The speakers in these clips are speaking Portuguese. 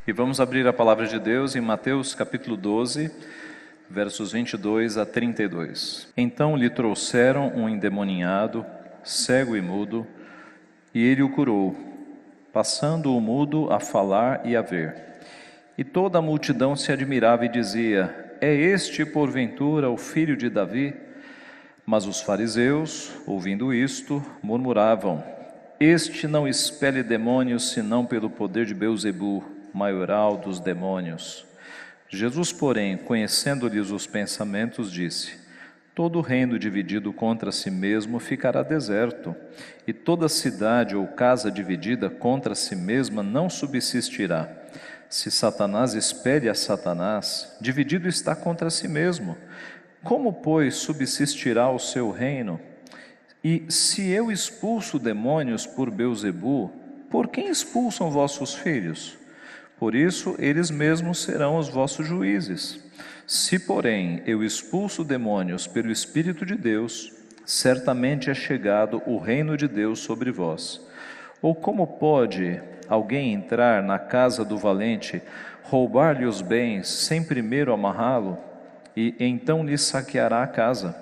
E vamos abrir a palavra de Deus em Mateus capítulo 12, versos 22 a 32. Então lhe trouxeram um endemoniado, cego e mudo, e ele o curou, passando o mudo a falar e a ver. E toda a multidão se admirava e dizia: é este, porventura, o filho de Davi? Mas os fariseus, ouvindo isto, murmuravam: este não expele demônios, senão pelo poder de Beelzebu, maioral dos demônios. Jesus, porém, conhecendo-lhes os pensamentos, disse: todo reino dividido contra si mesmo ficará deserto, e toda cidade ou casa dividida contra si mesma não subsistirá. Se Satanás expele a Satanás, dividido está contra si mesmo. Como, pois, subsistirá o seu reino? E se eu expulso demônios por Beelzebu, por quem expulsam vossos filhos? Por isso, eles mesmos serão os vossos juízes. Se, porém, eu expulso demônios pelo Espírito de Deus, certamente é chegado o reino de Deus sobre vós. Ou como pode alguém entrar na casa do valente, roubar-lhe os bens, sem primeiro amarrá-lo, e então lhe saqueará a casa?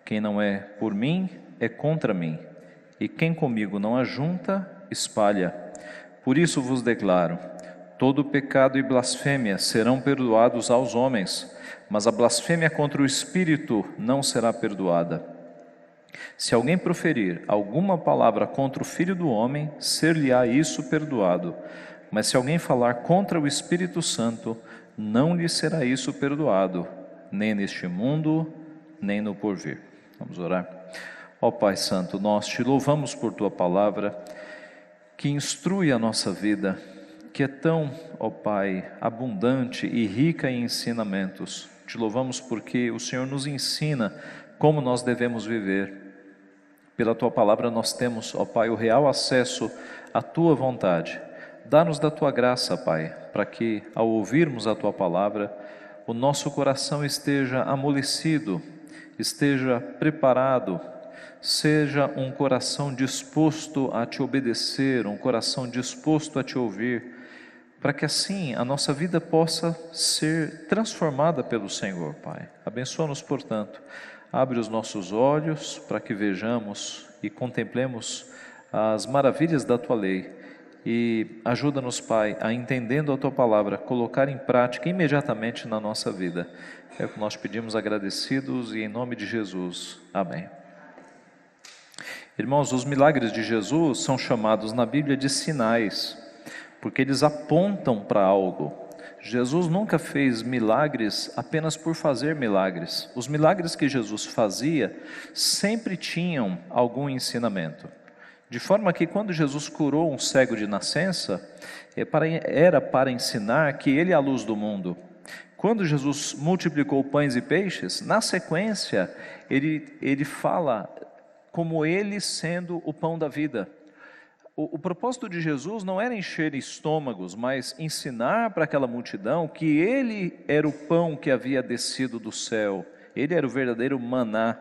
Quem não é por mim, é contra mim, e quem comigo não ajunta, espalha. Por isso vos declaro: todo pecado e blasfêmia serão perdoados aos homens, mas a blasfêmia contra o Espírito não será perdoada. Se alguém proferir alguma palavra contra o Filho do Homem, ser-lhe-á isso perdoado. Mas se alguém falar contra o Espírito Santo, não lhe será isso perdoado, nem neste mundo, nem no porvir. Vamos orar. Ó Pai Santo, nós te louvamos por Tua palavra, que instrui a nossa vida, que é tão, ó Pai, abundante e rica em ensinamentos. Te louvamos porque o Senhor nos ensina como nós devemos viver. Pela Tua palavra nós temos, ó Pai, o real acesso à Tua vontade. Dá-nos da Tua graça, Pai, para que, ao ouvirmos a Tua palavra, o nosso coração esteja amolecido, esteja preparado, seja um coração disposto a Te obedecer, um coração disposto a Te ouvir, para que assim a nossa vida possa ser transformada pelo Senhor, Pai. Abençoa-nos, portanto. Abre os nossos olhos para que vejamos e contemplemos as maravilhas da Tua lei. E ajuda-nos, Pai, a, entendendo a Tua palavra, colocar em prática imediatamente na nossa vida. É o que nós pedimos agradecidos e em nome de Jesus. Amém. Irmãos, os milagres de Jesus são chamados na Bíblia de sinais, porque eles apontam para algo. Jesus nunca fez milagres apenas por fazer milagres. Os milagres que Jesus fazia sempre tinham algum ensinamento. De forma que quando Jesus curou um cego de nascença, era para ensinar que Ele é a luz do mundo. Quando Jesus multiplicou pães e peixes, na sequência, ele fala como Ele sendo o pão da vida. O propósito de Jesus não era encher estômagos, mas ensinar para aquela multidão que Ele era o pão que havia descido do céu. Ele era o verdadeiro maná.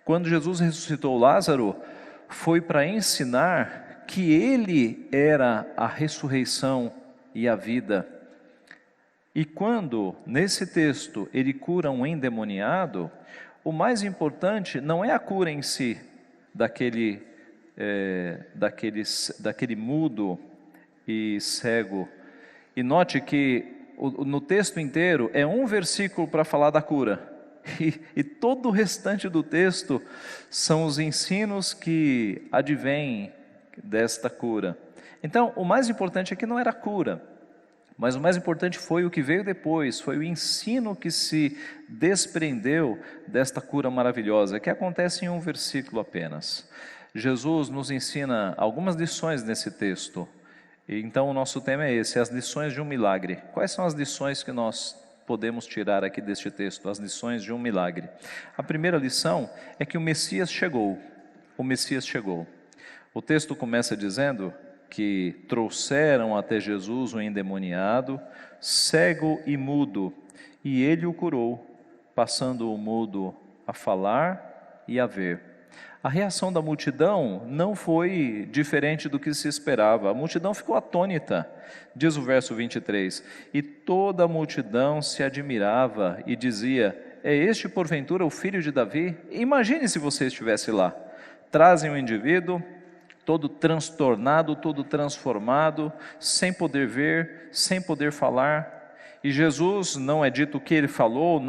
Quando Jesus ressuscitou Lázaro, foi para ensinar que Ele era a ressurreição e a vida. E quando, nesse texto, Ele cura um endemoniado, o mais importante não é a cura em si, daquele mudo e cego. E note que no texto inteiro é um versículo para falar da cura, e todo o restante do texto são os ensinos que advêm desta cura. Então, o mais importante aqui não era a cura, mas o mais importante foi o que veio depois, foi o ensino que se desprendeu desta cura maravilhosa, que acontece em um versículo apenas. Jesus nos ensina algumas lições nesse texto, e então o nosso tema é esse, as lições de um milagre. Quais são as lições que nós podemos tirar aqui deste texto, as lições de um milagre? A primeira lição é que o Messias chegou, o Messias chegou. O texto começa dizendo que trouxeram até Jesus um endemoniado, cego e mudo, e ele o curou, passando o mudo a falar e a ver. A reação da multidão não foi diferente do que se esperava. A multidão ficou atônita, diz o verso 23. E toda a multidão se admirava e dizia: é este porventura o filho de Davi? Imagine se você estivesse lá. Trazem um indivíduo todo transtornado, todo transformado, sem poder ver, sem poder falar. E Jesus, não é dito o que ele falou,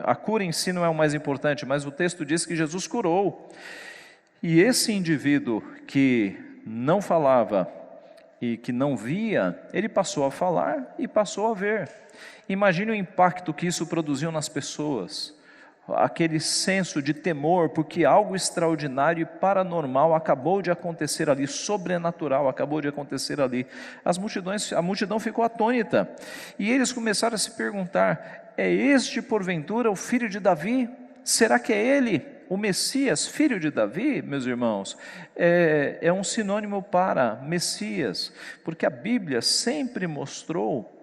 a cura em si não é o mais importante, mas o texto diz que Jesus curou. E esse indivíduo que não falava e que não via, ele passou a falar e passou a ver. Imagine o impacto que isso produziu nas pessoas. Aquele senso de temor, porque algo extraordinário e paranormal acabou de acontecer ali, sobrenatural acabou de acontecer ali. A multidão ficou atônita, e eles começaram a se perguntar: é este porventura o filho de Davi? Será que é ele, o Messias, filho de Davi? Meus irmãos, é um sinônimo para Messias, porque a Bíblia sempre mostrou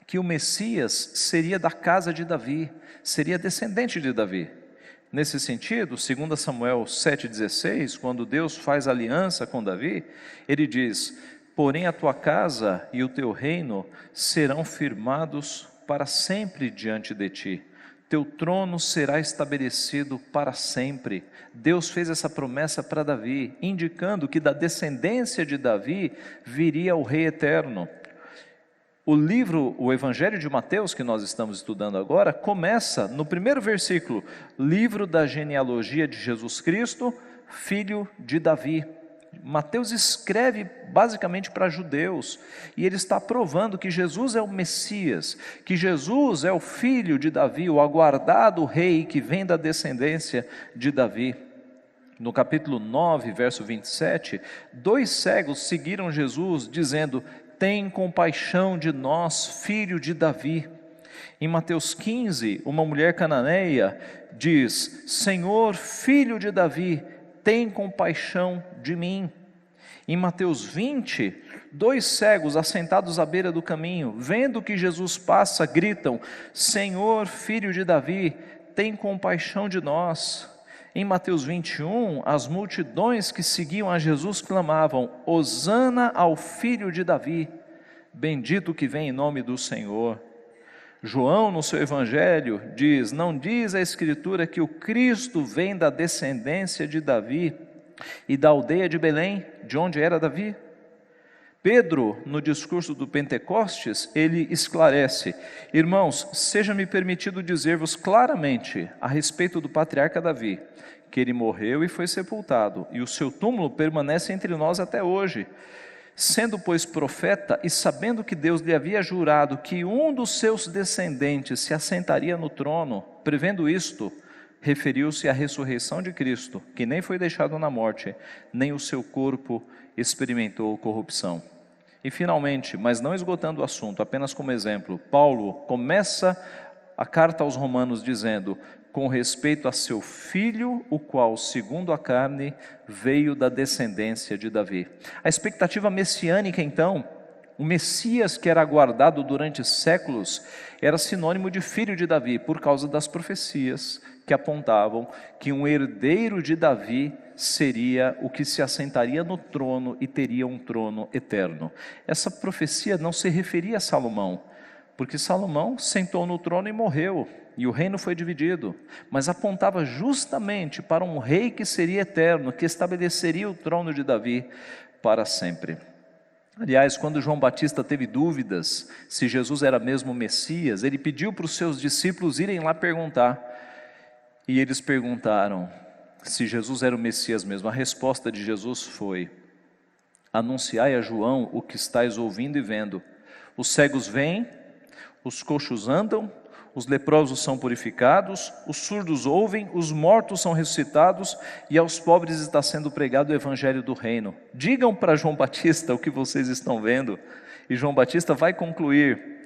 que o Messias seria da casa de Davi, seria descendente de Davi. Nesse sentido, 2 Samuel 7,16, quando Deus faz aliança com Davi, ele diz: porém a tua casa e o teu reino serão firmados para sempre diante de ti, teu trono será estabelecido para sempre. Deus fez essa promessa para Davi, indicando que da descendência de Davi viria o Rei eterno. O Evangelho de Mateus, que nós estamos estudando agora, começa no primeiro versículo: livro da genealogia de Jesus Cristo, filho de Davi. Mateus escreve basicamente para judeus, e ele está provando que Jesus é o Messias, que Jesus é o filho de Davi, o aguardado rei que vem da descendência de Davi. No capítulo 9, verso 27, 2 cegos seguiram Jesus, dizendo: tem compaixão de nós, filho de Davi. Em Mateus 15, uma mulher cananeia diz: Senhor, filho de Davi, tem compaixão de mim. Em Mateus 20, 2 cegos assentados à beira do caminho, vendo que Jesus passa, gritam: Senhor, filho de Davi, tem compaixão de nós. Em Mateus 21, as multidões que seguiam a Jesus clamavam: Hosana ao filho de Davi, bendito que vem em nome do Senhor. João, no seu evangelho, diz: não diz a Escritura que o Cristo vem da descendência de Davi e da aldeia de Belém, de onde era Davi? Pedro, no discurso do Pentecostes, ele esclarece: irmãos, seja-me permitido dizer-vos claramente a respeito do patriarca Davi, que ele morreu e foi sepultado, e o seu túmulo permanece entre nós até hoje. Sendo, pois, profeta, e sabendo que Deus lhe havia jurado que um dos seus descendentes se assentaria no trono, prevendo isto, referiu-se à ressurreição de Cristo, que nem foi deixado na morte, nem o seu corpo experimentou corrupção. E finalmente, mas não esgotando o assunto, apenas como exemplo, Paulo começa a carta aos Romanos dizendo: com respeito a seu filho, o qual, segundo a carne, veio da descendência de Davi. A expectativa messiânica, então, o Messias que era aguardado durante séculos, era sinônimo de filho de Davi, por causa das profecias que apontavam que um herdeiro de Davi seria o que se assentaria no trono e teria um trono eterno. Essa profecia não se referia a Salomão, porque Salomão sentou no trono e morreu, e o reino foi dividido, mas apontava justamente para um rei que seria eterno, que estabeleceria o trono de Davi para sempre. Aliás, quando João Batista teve dúvidas se Jesus era mesmo o Messias, ele pediu para os seus discípulos irem lá perguntar, e eles perguntaram se Jesus era o Messias mesmo. A resposta de Jesus foi: anunciai a João o que estáis ouvindo e vendo. Os cegos veem, os coxos andam, os leprosos são purificados, os surdos ouvem, os mortos são ressuscitados, e aos pobres está sendo pregado o evangelho do reino. Digam para João Batista o que vocês estão vendo. E João Batista vai concluir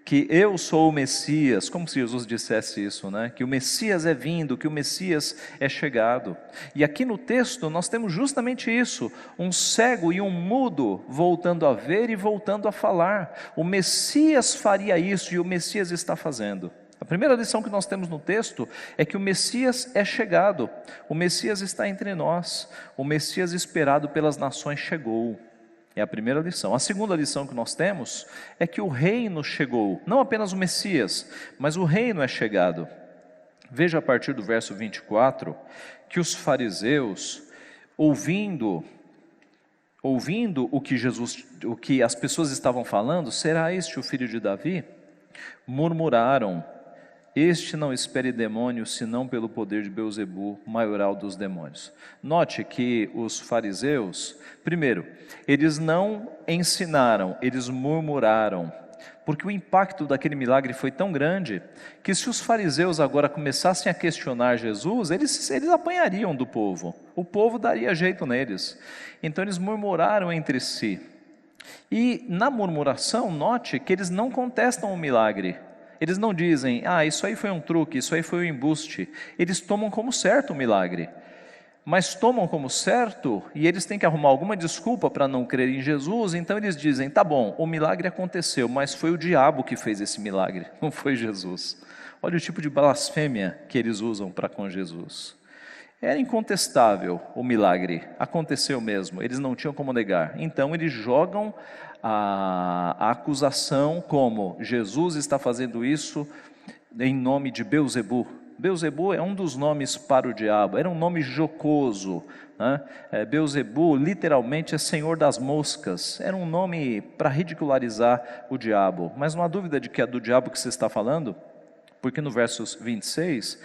que eu sou o Messias, como se Jesus dissesse isso, né? Que o Messias é vindo, que o Messias é chegado. E aqui no texto nós temos justamente isso, um cego e um mudo voltando a ver e voltando a falar. O Messias faria isso e o Messias está fazendo. A primeira lição que nós temos no texto é que o Messias é chegado, o Messias está entre nós, o Messias esperado pelas nações chegou. É a primeira lição. A segunda lição que nós temos é que o reino chegou, não apenas o Messias, mas o reino é chegado. Veja a partir do verso 24, que os fariseus, ouvindo o que as pessoas estavam falando, será este o filho de Davi? Murmuraram, este não espere demônio, senão pelo poder de Beelzebu, maioral dos demônios. Note que os fariseus, primeiro, eles não ensinaram, eles murmuraram, porque o impacto daquele milagre foi tão grande, que se os fariseus agora começassem a questionar Jesus, eles apanhariam do povo, o povo daria jeito neles. Então eles murmuraram entre si, e na murmuração, note que eles não contestam o milagre, eles não dizem, isso aí foi um truque, isso aí foi um embuste, eles tomam como certo o milagre, mas tomam como certo, e eles têm que arrumar alguma desculpa para não crer em Jesus, então eles dizem, tá bom, o milagre aconteceu, mas foi o diabo que fez esse milagre, não foi Jesus. Olha o tipo de blasfêmia que eles usam para com Jesus. Era incontestável o milagre, aconteceu mesmo, eles não tinham como negar, então eles jogam a acusação como Jesus está fazendo isso em nome de Beelzebu. Beelzebu é um dos nomes para o diabo, era um nome jocoso, né? Beelzebu literalmente é senhor das moscas, era um nome para ridicularizar o diabo, mas não há dúvida de que é do diabo que você está falando, porque no verso 26,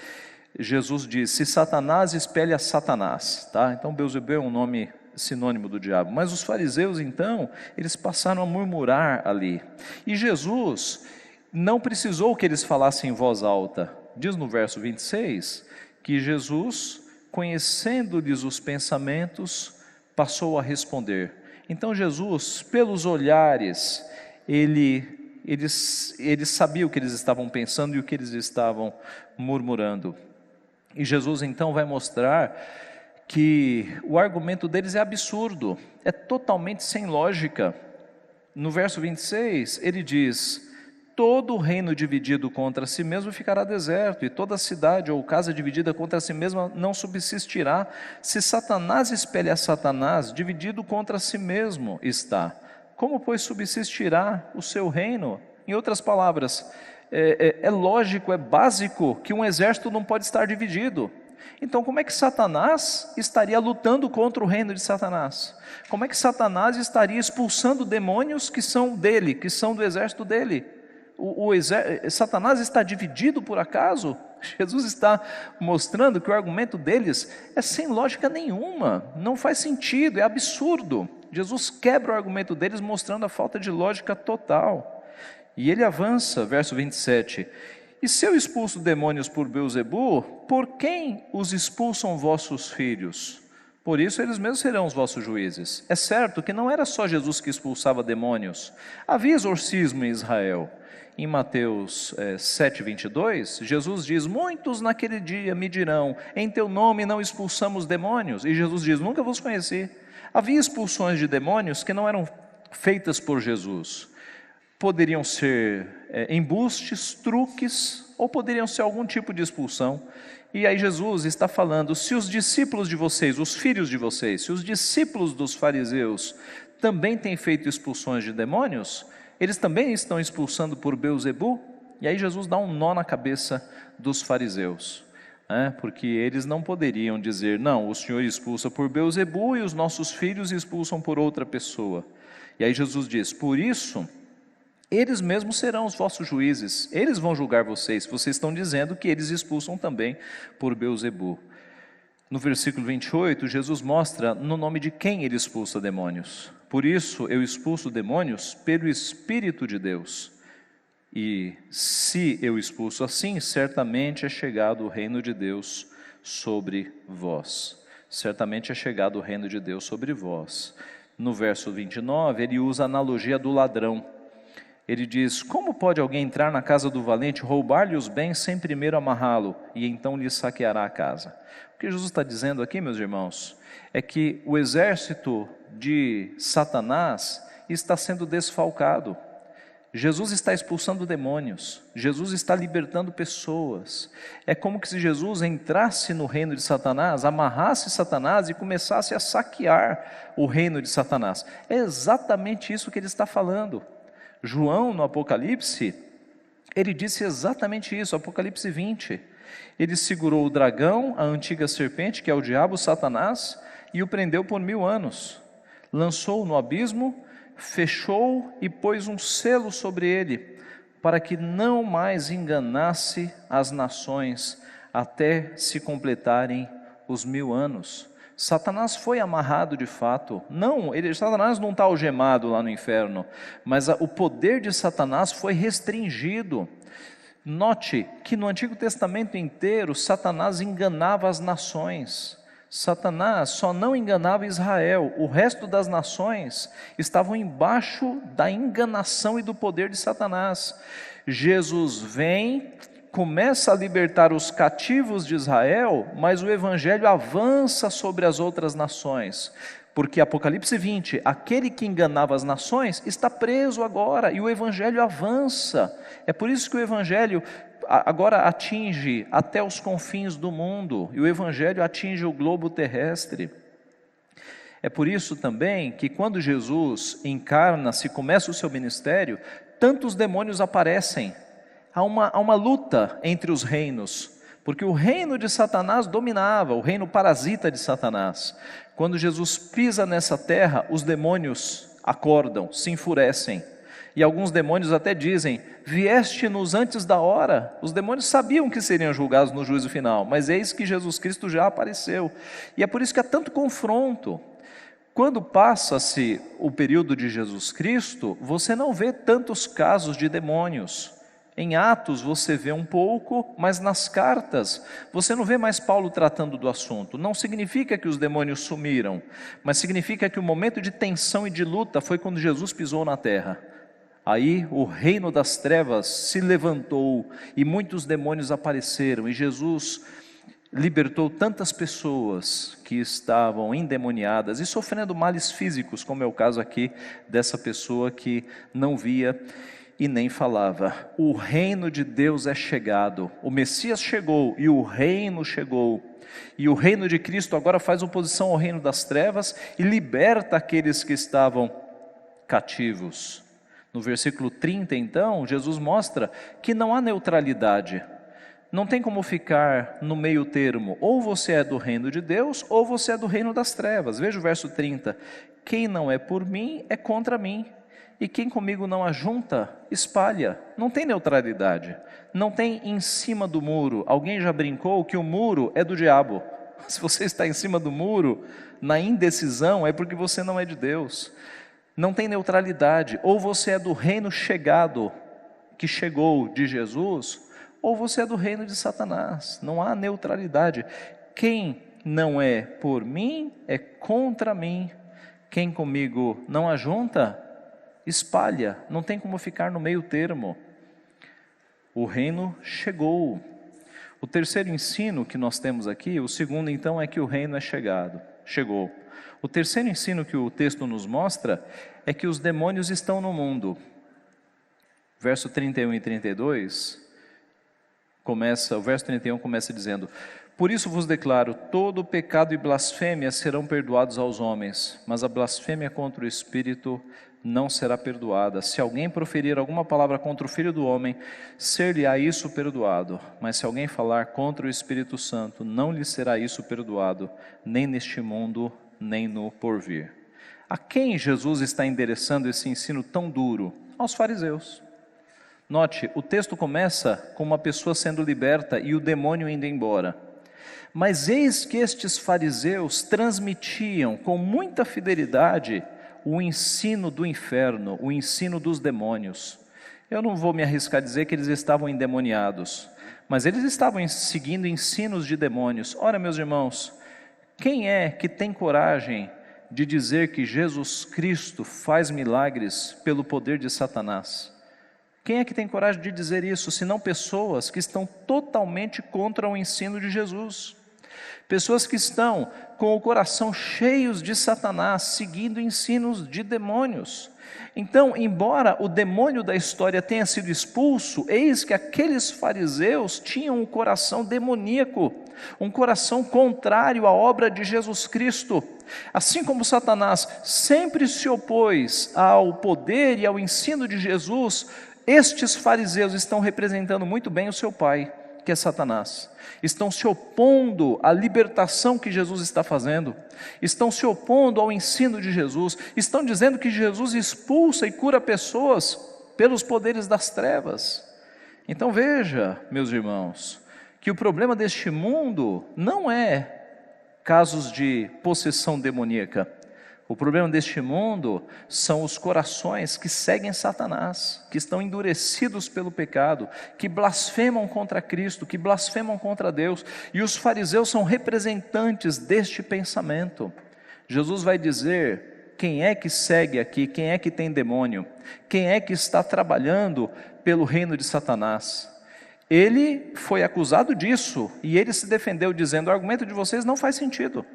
Jesus diz, se Satanás espelha Satanás, tá? Então Beelzebu é um nome sinônimo do diabo, mas os fariseus então, eles passaram a murmurar ali, e Jesus não precisou que eles falassem em voz alta, diz no verso 26, que Jesus, conhecendo-lhes os pensamentos, passou a responder. Então Jesus, pelos olhares, ele sabia o que eles estavam pensando e o que eles estavam murmurando, e Jesus então vai mostrar que o argumento deles é absurdo, é totalmente sem lógica. No verso 26, ele diz, todo reino dividido contra si mesmo ficará deserto, e toda cidade ou casa dividida contra si mesma não subsistirá. Se Satanás espelha Satanás, dividido contra si mesmo está. Como, pois, subsistirá o seu reino? Em outras palavras, é lógico, é básico que um exército não pode estar dividido. Então como é que Satanás estaria lutando contra o reino de Satanás? Como é que Satanás estaria expulsando demônios que são dele, que são do exército dele? Satanás está dividido por acaso? Jesus está mostrando que o argumento deles é sem lógica nenhuma, não faz sentido, é absurdo. Jesus quebra o argumento deles mostrando a falta de lógica total. E ele avança, verso 27, e se eu expulso demônios por Beelzebu, por quem os expulsam vossos filhos? Por isso eles mesmos serão os vossos juízes. É certo que não era só Jesus que expulsava demônios, havia exorcismo em Israel. Em Mateus 7:22, Jesus diz, muitos naquele dia me dirão, em teu nome não expulsamos demônios, e Jesus diz, nunca vos conheci. Havia expulsões de demônios que não eram feitas por Jesus, poderiam ser embustes, truques, ou poderiam ser algum tipo de expulsão. E aí Jesus está falando, se os discípulos de vocês, os filhos de vocês, se os discípulos dos fariseus também têm feito expulsões de demônios, eles também estão expulsando por Beelzebu? E aí Jesus dá um nó na cabeça dos fariseus, porque eles não poderiam dizer, não, o Senhor expulsa por Beelzebu e os nossos filhos expulsam por outra pessoa. E aí Jesus diz, por isso, eles mesmos serão os vossos juízes, eles vão julgar vocês estão dizendo que eles expulsam também por Beelzebu. No versículo 28, Jesus mostra no nome de quem ele expulsa demônios. Por isso eu expulso demônios pelo Espírito de Deus. E se eu expulso assim, certamente é chegado o reino de Deus sobre vós. Certamente é chegado o reino de Deus sobre vós. No verso 29, ele usa a analogia do ladrão. Ele diz, como pode alguém entrar na casa do valente, roubar-lhe os bens sem primeiro amarrá-lo, e então lhe saqueará a casa? O que Jesus está dizendo aqui, meus irmãos, é que o exército de Satanás está sendo desfalcado. Jesus está expulsando demônios, Jesus está libertando pessoas. É como que se Jesus entrasse no reino de Satanás, amarrasse Satanás e começasse a saquear o reino de Satanás. É exatamente isso que ele está falando. João, no Apocalipse, ele disse exatamente isso, Apocalipse 20. Ele segurou o dragão, a antiga serpente, que é o diabo, Satanás, e o prendeu por 1000 anos. Lançou-o no abismo, fechou e pôs um selo sobre ele, para que não mais enganasse as nações, até se completarem os 1000 anos. Satanás foi amarrado de fato. Satanás não está algemado lá no inferno, mas o poder de Satanás foi restringido. Note que no Antigo Testamento inteiro, Satanás enganava as nações. Satanás só não enganava Israel, o resto das nações estavam embaixo da enganação e do poder de Satanás. Jesus vem, começa a libertar os cativos de Israel, mas o evangelho avança sobre as outras nações, porque Apocalipse 20, aquele que enganava as nações está preso agora, e o evangelho avança. É por isso que o evangelho agora atinge até os confins do mundo, e o evangelho atinge o globo terrestre. É por isso também que quando Jesus encarna-se, começa o seu ministério, tantos demônios aparecem. Há uma luta entre os reinos, porque o reino de Satanás dominava, o reino parasita de Satanás. Quando Jesus pisa nessa terra, os demônios acordam, se enfurecem. E alguns demônios até dizem: vieste-nos antes da hora. Os demônios sabiam que seriam julgados no juízo final, mas eis que Jesus Cristo já apareceu. E é por isso que há tanto confronto. Quando passa-se o período de Jesus Cristo, você não vê tantos casos de demônios. Em Atos você vê um pouco, mas nas cartas você não vê mais Paulo tratando do assunto. Não significa que os demônios sumiram, mas significa que o momento de tensão e de luta foi quando Jesus pisou na terra. Aí o reino das trevas se levantou e muitos demônios apareceram, e Jesus libertou tantas pessoas que estavam endemoniadas e sofrendo males físicos, como é o caso aqui dessa pessoa que não via e nem falava. O reino de Deus é chegado, o Messias chegou e o reino chegou. E o reino de Cristo agora faz oposição ao reino das trevas e liberta aqueles que estavam cativos. No versículo 30, então, Jesus mostra que não há neutralidade. Não tem como ficar no meio termo. Ou você é do reino de Deus, ou você é do reino das trevas. Veja o verso 30. Quem não é por mim, é contra mim. E quem comigo não ajunta, espalha. Não tem neutralidade. Não tem em cima do muro. Alguém já brincou que o muro é do diabo. Se você está em cima do muro, na indecisão, é porque você não é de Deus. Não tem neutralidade. Ou você é do reino chegado, que chegou de Jesus, ou você é do reino de Satanás. Não há neutralidade. Quem não é por mim, é contra mim. Quem comigo não ajunta, espalha. Não tem como ficar no meio termo. O reino chegou. O terceiro ensino que nós temos aqui, o segundo então, é que o reino é chegou. O terceiro ensino que o texto nos mostra é que os demônios estão no mundo. Verso 31 e 32, o verso 31 começa dizendo: por isso vos declaro, todo pecado e blasfêmia serão perdoados aos homens, mas a blasfêmia contra o Espírito não será perdoada. Se alguém proferir alguma palavra contra o Filho do Homem, ser-lhe-á isso perdoado. Mas se alguém falar contra o Espírito Santo, não lhe será isso perdoado, nem neste mundo, nem no porvir. A quem Jesus está endereçando esse ensino tão duro? Aos fariseus. Note, o texto começa com uma pessoa sendo liberta e o demônio indo embora. Mas eis que estes fariseus transmitiam com muita fidelidade o ensino do inferno, o ensino dos demônios. Eu não vou me arriscar a dizer que eles estavam endemoniados, mas eles estavam seguindo ensinos de demônios. Ora, meus irmãos, quem é que tem coragem de dizer que Jesus Cristo faz milagres pelo poder de Satanás? Quem é que tem coragem de dizer isso, senão pessoas que estão totalmente contra o ensino de Jesus? Pessoas que estão com o coração cheios de Satanás, seguindo ensinos de demônios. Então, embora o demônio da história tenha sido expulso, eis que aqueles fariseus tinham um coração demoníaco, um coração contrário à obra de Jesus Cristo. Assim como Satanás sempre se opôs ao poder e ao ensino de Jesus, estes fariseus estão representando muito bem o seu pai, que é Satanás. Estão se opondo à libertação que Jesus está fazendo, estão se opondo ao ensino de Jesus, estão dizendo que Jesus expulsa e cura pessoas pelos poderes das trevas. Então veja, meus irmãos, que o problema deste mundo não é casos de possessão demoníaca. O problema deste mundo são os corações que seguem Satanás, que estão endurecidos pelo pecado, que blasfemam contra Cristo, que blasfemam contra Deus, e os fariseus são representantes deste pensamento. Jesus vai dizer quem é que segue aqui, quem é que tem demônio, quem é que está trabalhando pelo reino de Satanás. Ele foi acusado disso, e ele se defendeu dizendo: o argumento de vocês não faz sentido,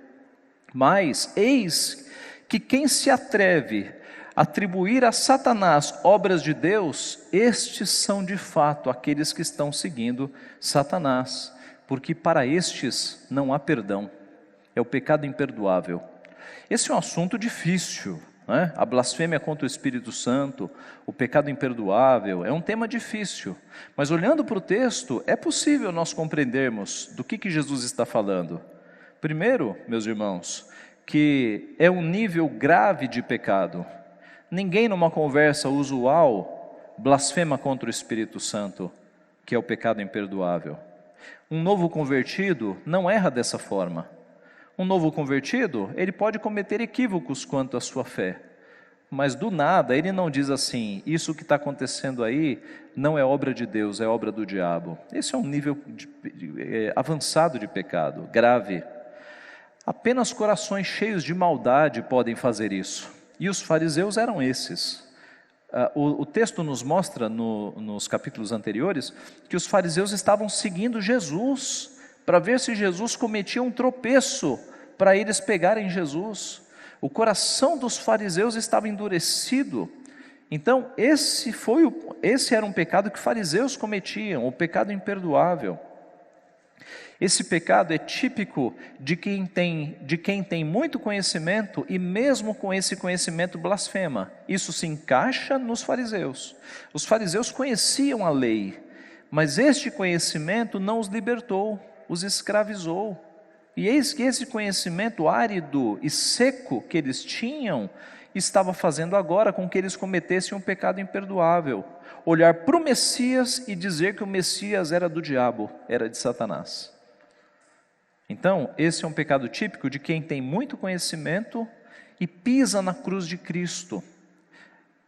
mas eis que quem se atreve a atribuir a Satanás obras de Deus, estes são de fato aqueles que estão seguindo Satanás, porque para estes não há perdão, é o pecado imperdoável. Esse é um assunto difícil, né? A blasfêmia contra o Espírito Santo, o pecado imperdoável, é um tema difícil, mas olhando para o texto, é possível nós compreendermos do que Jesus está falando. Primeiro, meus irmãos, que é um nível grave de pecado. Ninguém numa conversa usual blasfema contra o Espírito Santo, que é o pecado imperdoável. Um novo convertido não erra dessa forma. Um novo convertido, ele pode cometer equívocos quanto à sua fé, mas do nada ele não diz assim: isso que está acontecendo aí não é obra de Deus, é obra do diabo. Esse é um nível avançado de pecado, grave. Apenas corações cheios de maldade podem fazer isso, e os fariseus eram esses. O texto nos mostra, nos capítulos anteriores, que os fariseus estavam seguindo Jesus, para ver se Jesus cometia um tropeço, para eles pegarem Jesus. O coração dos fariseus estava endurecido. Então esse era um pecado que fariseus cometiam, o pecado imperdoável. Esse pecado é típico de quem tem muito conhecimento e mesmo com esse conhecimento blasfema. Isso se encaixa nos fariseus. Os fariseus conheciam a lei, mas este conhecimento não os libertou, os escravizou. E eis que esse conhecimento árido e seco que eles tinham, estava fazendo agora com que eles cometessem um pecado imperdoável. Olhar para o Messias e dizer que o Messias era do diabo, era de Satanás. Então, esse é um pecado típico de quem tem muito conhecimento e pisa na cruz de Cristo.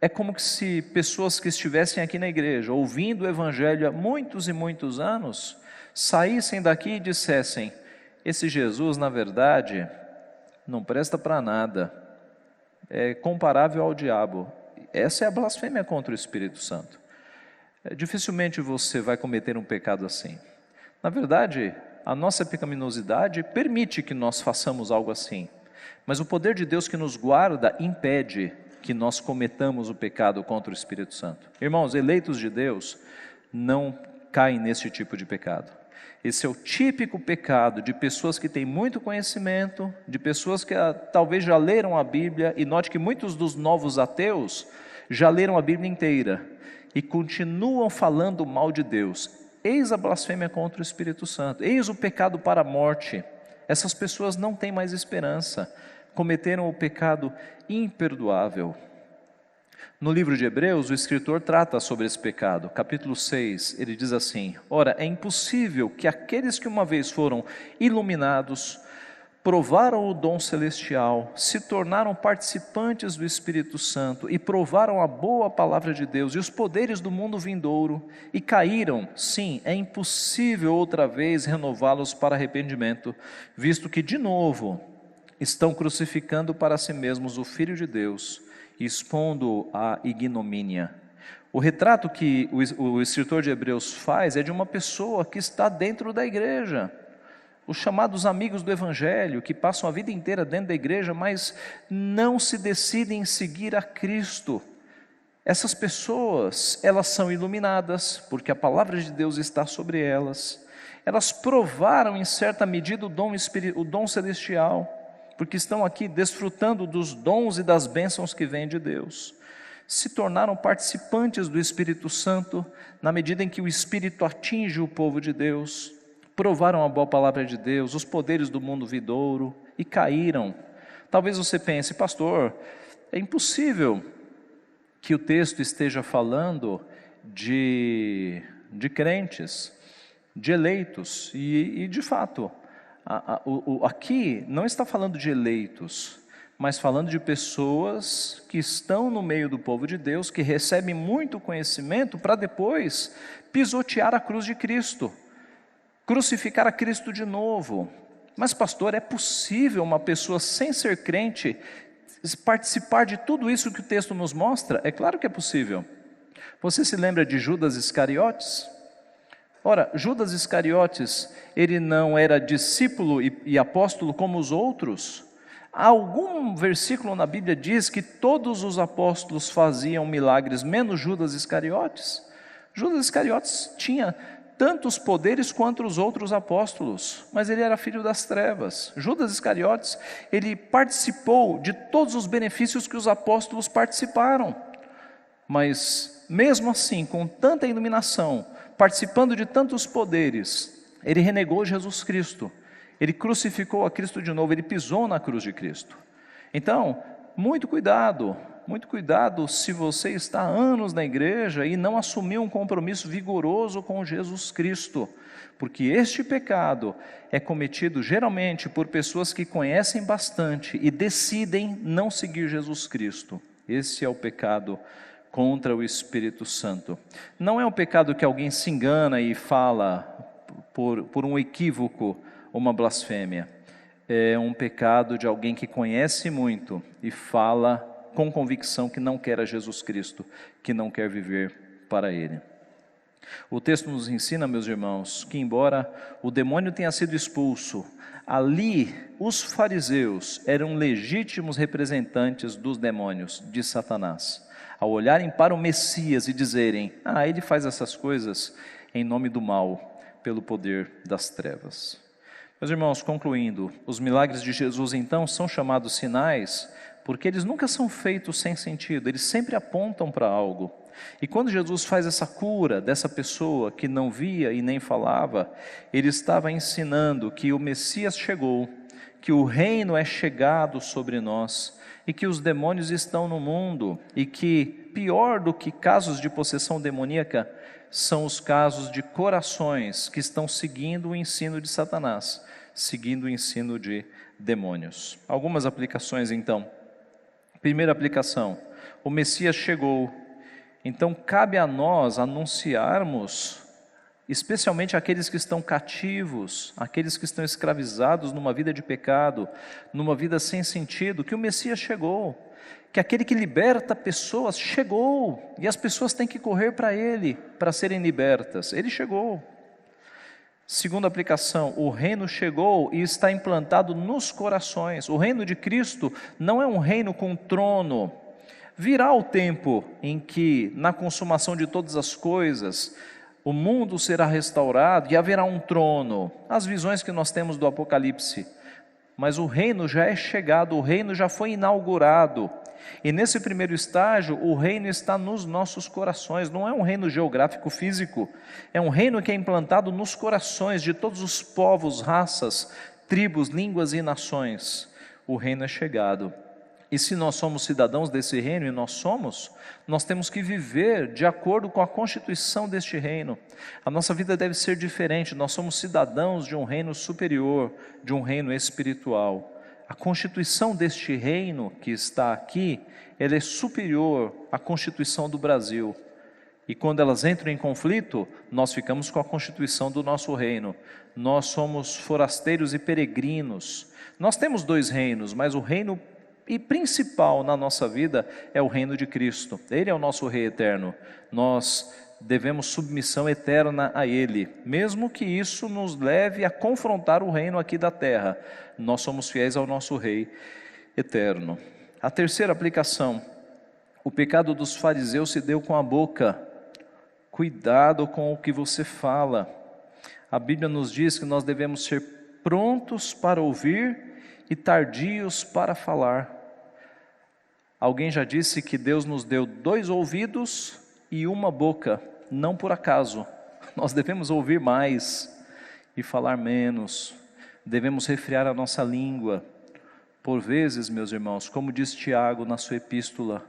É como se pessoas que estivessem aqui na igreja, ouvindo o Evangelho há muitos e muitos anos, saíssem daqui e dissessem: esse Jesus, na verdade, não presta para nada, é comparável ao diabo. Essa é a blasfêmia contra o Espírito Santo. Dificilmente você vai cometer um pecado assim. Na verdade, a nossa pecaminosidade permite que nós façamos algo assim, mas o poder de Deus que nos guarda impede que nós cometamos o pecado contra o Espírito Santo. Irmãos, eleitos de Deus não caem nesse tipo de pecado. Esse é o típico pecado de pessoas que têm muito conhecimento, de pessoas que talvez já leram a Bíblia, e note que muitos dos novos ateus já leram a Bíblia inteira e continuam falando mal de Deus. Eis a blasfêmia contra o Espírito Santo, eis o pecado para a morte. Essas pessoas não têm mais esperança, cometeram o pecado imperdoável. No livro de Hebreus, o escritor trata sobre esse pecado. Capítulo 6, ele diz assim: ora, é impossível que aqueles que uma vez foram iluminados, provaram o dom celestial, se tornaram participantes do Espírito Santo e provaram a boa palavra de Deus e os poderes do mundo vindouro e caíram. Sim, é impossível outra vez renová-los para arrependimento, visto que de novo estão crucificando para si mesmos o Filho de Deus, expondo-o à ignomínia. O retrato que o escritor de Hebreus faz é de uma pessoa que está dentro da igreja. os chamados amigos do Evangelho, que passam a vida inteira dentro da igreja, mas não se decidem em seguir a Cristo. Essas pessoas, elas são iluminadas, porque a palavra de Deus está sobre elas. Elas provaram em certa medida o dom celestial, porque estão aqui desfrutando dos dons e das bênçãos que vêm de Deus. Se tornaram participantes do Espírito Santo, na medida em que o Espírito atinge o povo de Deus. Provaram a boa palavra de Deus, os poderes do mundo vindouro, e caíram. Talvez você pense, pastor, é impossível que o texto esteja falando de crentes, de eleitos, e de fato, aqui não está falando de eleitos, mas falando de pessoas que estão no meio do povo de Deus, que recebem muito conhecimento para depois pisotear a cruz de Cristo, crucificar a Cristo de novo. Mas pastor, é possível uma pessoa sem ser crente participar de tudo isso que o texto nos mostra? É claro que é possível. Você se lembra de Judas Iscariotes? Ora, Judas Iscariotes, ele não era discípulo e apóstolo como os outros? Algum versículo na Bíblia diz que todos os apóstolos faziam milagres, menos Judas Iscariotes. Judas Iscariotes tinha tantos poderes quanto os outros apóstolos, mas ele era filho das trevas. Judas Iscariotes, ele participou de todos os benefícios que os apóstolos participaram, mas mesmo assim, com tanta iluminação, participando de tantos poderes, ele renegou Jesus Cristo, ele crucificou a Cristo de novo, ele pisou na cruz de Cristo. Então, muito cuidado se você está há anos na igreja e não assumiu um compromisso vigoroso com Jesus Cristo, porque este pecado é cometido geralmente por pessoas que conhecem bastante e decidem não seguir Jesus Cristo. Esse é o pecado contra o Espírito Santo. Não é um pecado que alguém se engana e fala por um equívoco uma blasfêmia. É um pecado de alguém que conhece muito e fala com convicção que não quer a Jesus Cristo, que não quer viver para Ele. O texto nos ensina, meus irmãos, que embora o demônio tenha sido expulso, ali os fariseus eram legítimos representantes dos demônios, de Satanás. Ao olharem para o Messias e dizerem, ele faz essas coisas em nome do mal, pelo poder das trevas. Meus irmãos, concluindo, os milagres de Jesus então são chamados sinais, porque eles nunca são feitos sem sentido, eles sempre apontam para algo. E quando Jesus faz essa cura dessa pessoa que não via e nem falava, ele estava ensinando que o Messias chegou, que o reino é chegado sobre nós, e que os demônios estão no mundo, e que pior do que casos de possessão demoníaca, são os casos de corações que estão seguindo o ensino de Satanás, seguindo o ensino de demônios. Algumas aplicações então. Primeira aplicação, o Messias chegou, então cabe a nós anunciarmos, especialmente aqueles que estão cativos, aqueles que estão escravizados numa vida de pecado, numa vida sem sentido, que o Messias chegou, que aquele que liberta pessoas chegou, e as pessoas têm que correr para Ele, para serem libertas. Ele chegou. Segunda aplicação, o reino chegou e está implantado nos corações. O reino de Cristo não é um reino com trono. Virá o tempo em que, na consumação de todas as coisas, o mundo será restaurado e haverá um trono. As visões que nós temos do Apocalipse. Mas o reino já é chegado, o reino já foi inaugurado. E nesse primeiro estágio, o reino está nos nossos corações. Não é um reino geográfico físico, é um reino que é implantado nos corações de todos os povos, raças, tribos, línguas e nações. O reino é chegado. E se nós somos cidadãos desse reino, e nós temos que viver de acordo com a constituição deste reino. A nossa vida deve ser diferente, nós somos cidadãos de um reino superior, de um reino espiritual. A constituição deste reino que está aqui, ela é superior à constituição do Brasil. E quando elas entram em conflito, nós ficamos com a constituição do nosso reino. Nós somos forasteiros e peregrinos. Nós temos dois reinos, mas o reino principal na nossa vida é o reino de Cristo. Ele é o nosso Rei eterno. Nós devemos submissão eterna a Ele, mesmo que isso nos leve a confrontar o reino aqui da terra. Nós somos fiéis ao nosso Rei eterno. A terceira aplicação: o pecado dos fariseus se deu com a boca. Cuidado com o que você fala. A Bíblia nos diz que nós devemos ser prontos para ouvir e tardios para falar. Alguém já disse que Deus nos deu 2 ouvidos e uma boca, não por acaso. Nós devemos ouvir mais e falar menos. Devemos refrear a nossa língua. Por vezes, meus irmãos, como diz Tiago na sua epístola,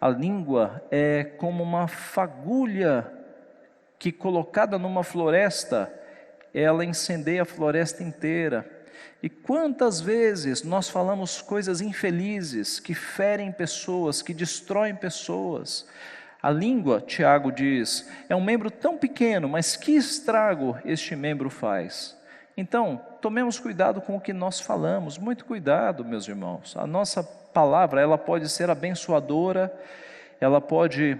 a língua é como uma fagulha que, colocada numa floresta, ela incendeia a floresta inteira. E quantas vezes nós falamos coisas infelizes, que ferem pessoas, que destroem pessoas. A língua, Tiago diz, é um membro tão pequeno, mas que estrago este membro faz. Então, tomemos cuidado com o que nós falamos, muito cuidado, meus irmãos. A nossa palavra, ela pode ser abençoadora, ela pode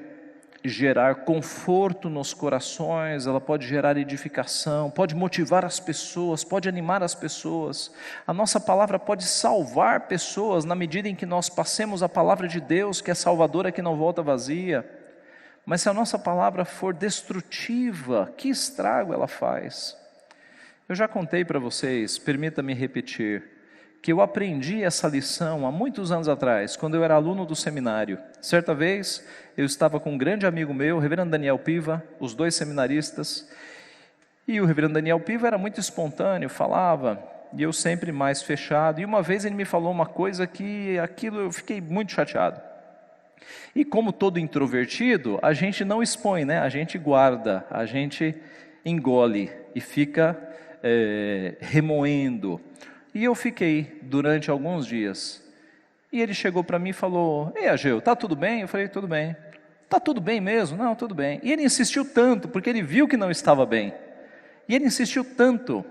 gerar conforto nos corações, ela pode gerar edificação, pode motivar as pessoas, pode animar as pessoas. A nossa palavra pode salvar pessoas na medida em que nós passemos a palavra de Deus, que é salvadora, que não volta vazia. Mas se a nossa palavra for destrutiva, que estrago ela faz? Eu já contei para vocês, permita-me repetir, que eu aprendi essa lição há muitos anos atrás, quando eu era aluno do seminário. Certa vez, eu estava com um grande amigo meu, o reverendo Daniel Piva, os 2 seminaristas, e o reverendo Daniel Piva era muito espontâneo, falava, e eu sempre mais fechado, e uma vez ele me falou uma coisa que aquilo eu fiquei muito chateado. E como todo introvertido, a gente não expõe, né? A gente guarda, a gente engole e fica remoendo. E eu fiquei durante alguns dias. E ele chegou para mim e falou: "Ei, Ageu, tá tudo bem?" Eu falei: "Tudo bem." "Tá tudo bem mesmo?" "Não, tudo bem." E ele insistiu tanto, porque ele viu que não estava bem. E ele insistiu tanto,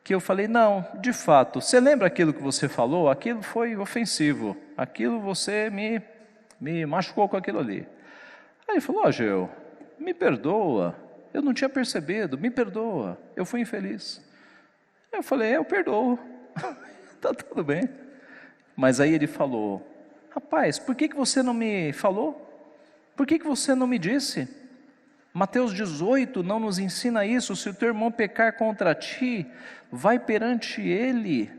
que eu falei: "Não, de fato, você lembra aquilo que você falou? Aquilo foi ofensivo. Aquilo você me machucou com aquilo ali." Aí ele falou: "Ageu, me perdoa. Eu não tinha percebido, me perdoa. Eu fui infeliz." Eu falei: "Eu perdoo." Tá tudo bem. Mas aí ele falou: "Rapaz, por que você não me falou? Por que você não me disse? Mateus 18 não nos ensina isso. Se o teu irmão pecar contra ti, vai perante ele."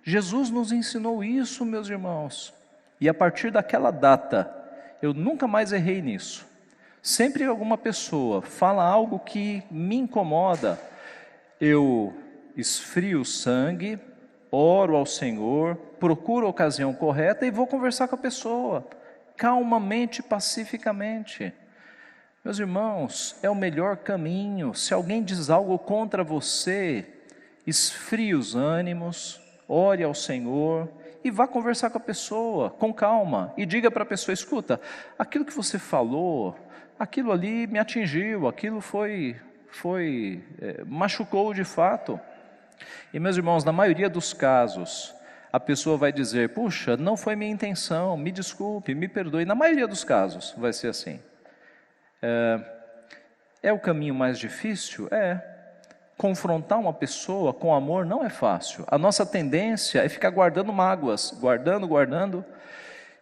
Jesus nos ensinou isso, meus irmãos. E a partir daquela data, eu nunca mais errei nisso. Sempre que alguma pessoa fala algo que me incomoda, eu esfrio o sangue, oro ao Senhor, procuro a ocasião correta e vou conversar com a pessoa, calmamente, pacificamente. Meus irmãos, é o melhor caminho. Se alguém diz algo contra você, esfrie os ânimos, ore ao Senhor e vá conversar com a pessoa, com calma, e diga para a pessoa: "Escuta, aquilo que você falou, aquilo ali me atingiu, aquilo machucou de fato." E meus irmãos, na maioria dos casos, a pessoa vai dizer: "Puxa, não foi minha intenção, me desculpe, me perdoe." Na maioria dos casos vai ser assim. É o caminho mais difícil? Confrontar uma pessoa com amor não é fácil. A nossa tendência é ficar guardando mágoas, guardando.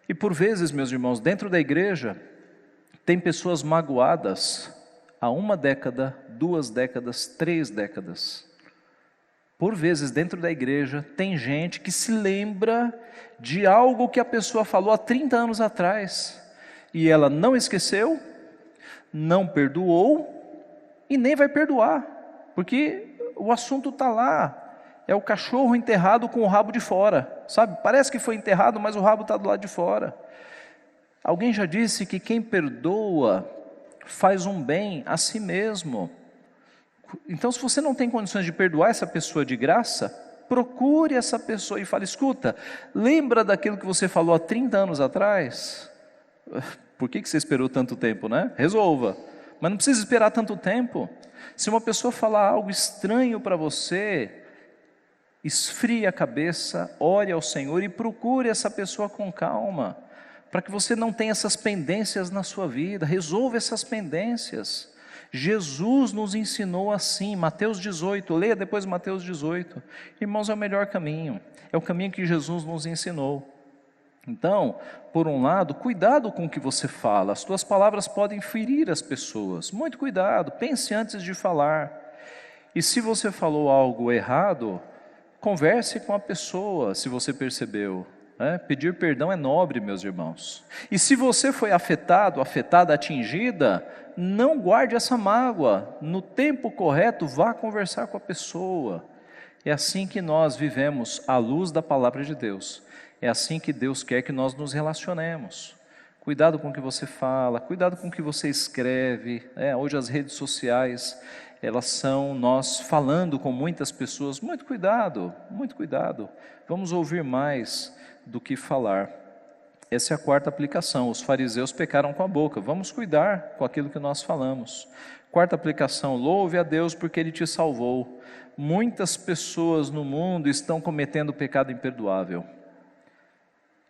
E por vezes, meus irmãos, dentro da igreja, tem pessoas magoadas há 1 década, 2 décadas, 3 décadas. Por vezes, dentro da igreja, tem gente que se lembra de algo que a pessoa falou há 30 anos atrás, e ela não esqueceu, não perdoou, e nem vai perdoar, porque o assunto está lá. É o cachorro enterrado com o rabo de fora, sabe? Parece que foi enterrado, mas o rabo está do lado de fora. Alguém já disse que quem perdoa faz um bem a si mesmo. Então, se você não tem condições de perdoar essa pessoa de graça, procure essa pessoa e fale: "Escuta, lembra daquilo que você falou há 30 anos atrás? Por que você esperou tanto tempo, né? Resolva." Mas não precisa esperar tanto tempo. Se uma pessoa falar algo estranho para você, esfrie a cabeça, ore ao Senhor e procure essa pessoa com calma, para que você não tenha essas pendências na sua vida. Resolva essas pendências. Jesus nos ensinou assim, Mateus 18, leia depois Mateus 18. Irmãos, é o melhor caminho, é o caminho que Jesus nos ensinou. Então, por um lado, cuidado com o que você fala, as tuas palavras podem ferir as pessoas, muito cuidado, pense antes de falar. E se você falou algo errado, converse com a pessoa, se você percebeu. Pedir perdão é nobre, meus irmãos. E se você foi afetado, afetada, atingida, não guarde essa mágoa. No tempo correto, vá conversar com a pessoa. É assim que nós vivemos à luz da palavra de Deus. É assim que Deus quer que nós nos relacionemos. Cuidado com o que você fala, cuidado com o que você escreve. Hoje as redes sociais, elas são nós falando com muitas pessoas. Muito cuidado, muito cuidado. Vamos ouvir mais do que falar. Essa é a quarta aplicação. Os fariseus pecaram com a boca. Vamos cuidar com aquilo que nós falamos. Quarta aplicação: louve a Deus porque Ele te salvou. Muitas pessoas no mundo estão cometendo pecado imperdoável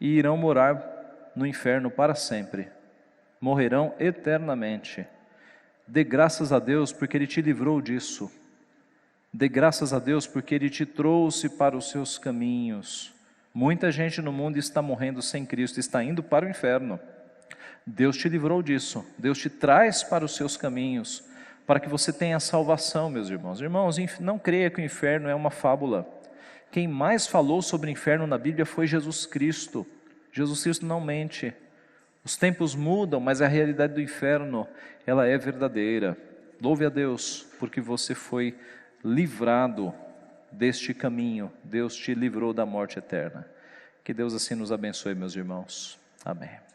e irão morar no inferno para sempre. Morrerão eternamente. Dê graças a Deus porque Ele te livrou disso. Dê graças a Deus porque Ele te trouxe para os seus caminhos. Muita gente no mundo está morrendo sem Cristo, está indo para o inferno. Deus te livrou disso, Deus te traz para os seus caminhos, para que você tenha salvação, meus irmãos. Irmãos, não creia que o inferno é uma fábula. Quem mais falou sobre o inferno na Bíblia foi Jesus Cristo. Jesus Cristo não mente. Os tempos mudam, mas a realidade do inferno, ela é verdadeira. Louve a Deus, porque você foi livrado deste caminho. Deus te livrou da morte eterna. Que Deus assim nos abençoe, meus irmãos. Amém.